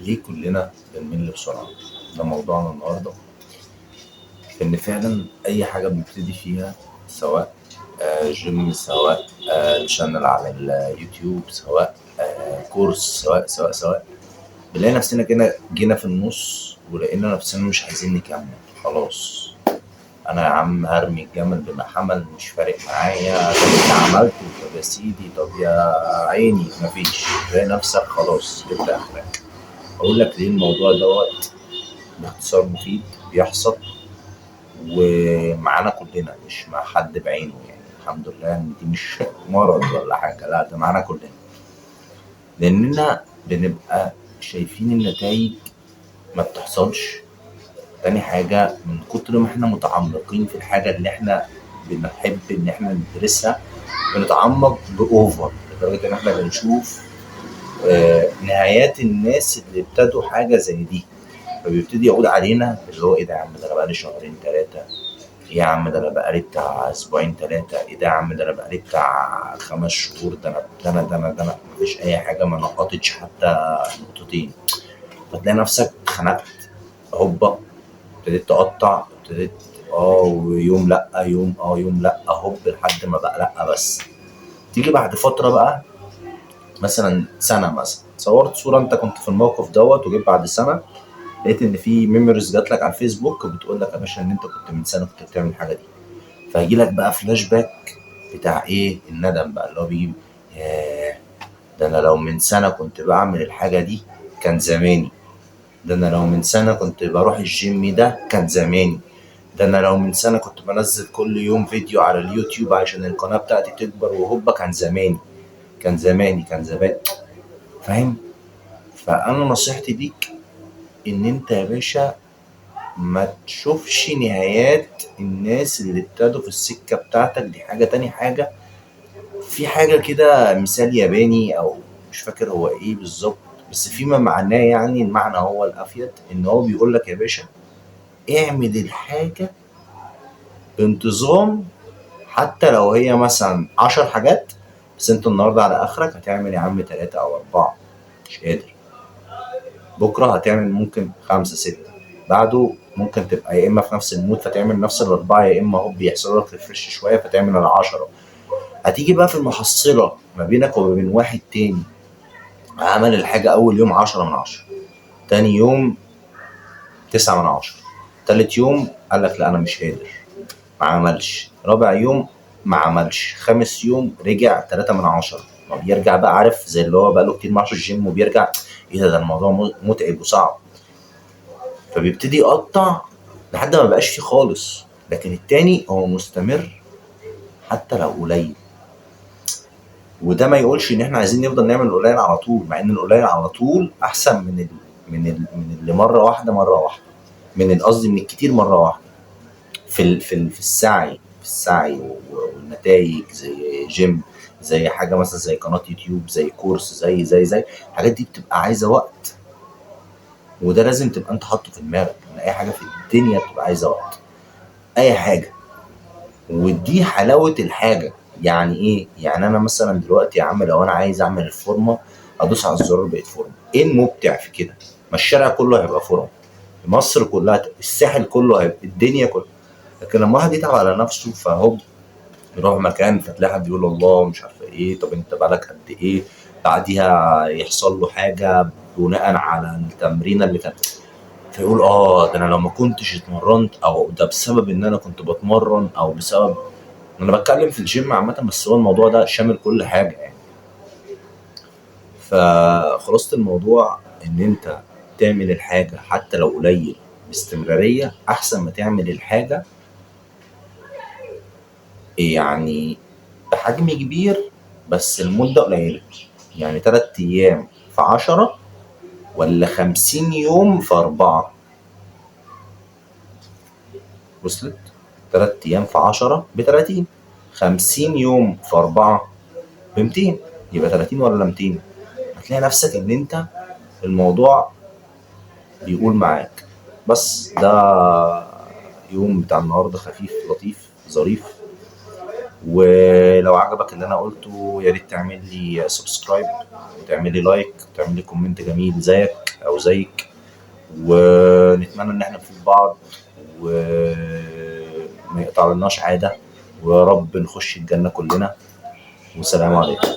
ليه كلنا بنمل بسرعة؟ ده موضوعنا النهاردة. إن فعلا أي حاجة بنبتدي فيها، سواء جيم، سواء شانل على اليوتيوب، سواء كورس، سواء بنلاقي نفسنا كده جينا في النص ولقينا نفسنا مش عايزين نكمل. خلاص، أنا يا عم هرمي الجمل بما حمل، مش فارق معايا. طب أنت عملته؟ طب يا سيدي، طب يا عيني، مفيش. تلاقي نفسك خلاص جبت آخرك. أقول لك ليه الموضوع دوت باختصار مفيد بيحصل، ومعانا كلنا مش مع حد بعينه. يعني الحمد لله ان دي مش مرض ولا حاجه، لا ده معانا كلنا. لاننا بنبقى شايفين النتائج ما بتحصلش. تاني حاجه، من كتر ما احنا متعمقين في الحاجه اللي احنا بنحب ان احنا ندرسها، بنتعمق باوفر لدرجه ان احنا بنشوف نهايات الناس اللي ابتدوا حاجه زي دي. فبيبتدي يعود علينا اللي هو ايه ده يا عم، ده انا بقالي شهرين ثلاثه، ايه يا عم ده انا بقالي بتاع اسبوعين ثلاثه، ايه ده يا عم ده انا بقالي بتاع 5 شهور، ده انا مفيش اي حاجه، ما نقطتش حتى نقطتين. فتلاقي نفسك اتخنقت، هوبا ابتديت تقطع، ابتديت ويوم لا يوم يوم لا هوب لحد ما بقى لا. بس تيجي بعد فتره بقى، مثلا سنه، مثلا صورت صوره انت كنت في الموقف دوت، وجيت بعد سنه لقيت ان في ميموريز جات لك على الفيسبوك بتقول لك يا باشا ان انت كنت من سنه كنت بتعمل الحاجه دي. فيجي لك بقى فلاش باك بتاع ايه، الندم بقى اللي هو بيجي. ياه، ده انا لو من سنه كنت بعمل الحاجه دي كان زماني. ده انا لو من سنه كنت بروح الجيم ده كان زماني. ده انا لو من سنه كنت بنزل كل يوم فيديو على اليوتيوب عشان القناه بتاعتي تكبر، وهوبا كان زماني. كان زمان. فاهم؟ فانا نصيحتي ليك ان انت يا باشا ما تشوفش نهايات الناس اللي ابتدوا في السكة بتاعتك دي. حاجة تاني حاجة، في حاجة كده مثال ياباني او مش فاكر هو ايه بالظبط، بس فيما معناه يعني المعنى هو الافيد، ان هو بيقول لك يا باشا اعمل الحاجة بانتظام، حتى لو هي مثلا 10 حاجات، بس انت النهاردة على اخرك هتعمل يا عم 3 او 4. مش قادر، بكرة هتعمل ممكن 5 6، بعده ممكن تبقى يا اما في نفس المود فتعمل نفس ال4، يا اما هو بيحصل لك ريفرش شويه فتعمل ال10. هتيجي بقى في المحصله ما بينك وما بين واحد تاني عمل الحاجه اول يوم 10 من 10، تاني يوم 9 من 10، تالت يوم قال لك لا انا مش قادر ما عملش، رابع يوم ما عملش، خامس يوم رجع 3 من 10. ما بيرجع بقى، عارف زي اللي هو بقى له كتير ما راحش الجيم وبيرجع، ايه ده الموضوع متعب وصعب. فبيبتدي يقطع لحد ما بقاش فيه خالص. لكن التاني هو مستمر حتى لو قليل. وده ما يقولش ان احنا عايزين نفضل نعمل القليل على طول، مع ان القليل على طول احسن من اللي مره واحده، قصدي من الكتير مره واحده. في السعي والنتائج، زي جيم، زي حاجه مثلا زي قناه يوتيوب، زي كورس، زي الحاجات دي بتبقى عايزه وقت. وده لازم تبقى انت حاطه في دماغك ان اي حاجه في الدنيا بتبقى عايزه وقت. اي حاجه. ودي حلاوة الحاجة. يعني ايه؟ يعني انا مثلا دلوقتي يا عم لو انا عايز اعمل الفورمة، ادوس على الزرار بقت فورمة. ايه الممتع في كده؟ ما الشارع كله هيبقى فورمة، مصر كلها، الساحل كله هيبقى، الدنيا كلها. لكن لما واحد يتعب على نفسه فهو يروح مكان فتلاقي حد يقول الله مش عارفه ايه، طب انت بقالك قد ايه، بعديها يحصل له حاجه بناء على التمرينه اللي كانت، فيقول ده انا لو ما كنتش اتمرنت، او ده بسبب ان انا كنت بتمرن، او بسبب. انا بتكلم في الجيم عامه، بس هو الموضوع ده شامل كل حاجه يعني. فخلاصة الموضوع ان انت تعمل الحاجه حتى لو قليل باستمراريه، احسن ما تعمل الحاجه يعني بحجم كبير بس المده قليله. يعني 3 ايام في 10، ولا 50 يوم في 4. وصلت؟ 3 ايام في 10 ب30، 50 يوم في 4 ب200، يبقى 30 ولا 200. هتلاقي نفسك ان انت الموضوع بيقول معاك. بس ده يوم بتاع النهارده خفيف لطيف ظريف. ولو عجبك اللي انا قلته يا ريت تعمل لي سبسكرايب، وتعمل لي لايك، وتعمل لي كومنت جميل زيك او زيك، ونتمنى ان احنا نفيد بعض وما يقطع لناش عادة، ويا رب نخش الجنة كلنا. والسلام عليكم.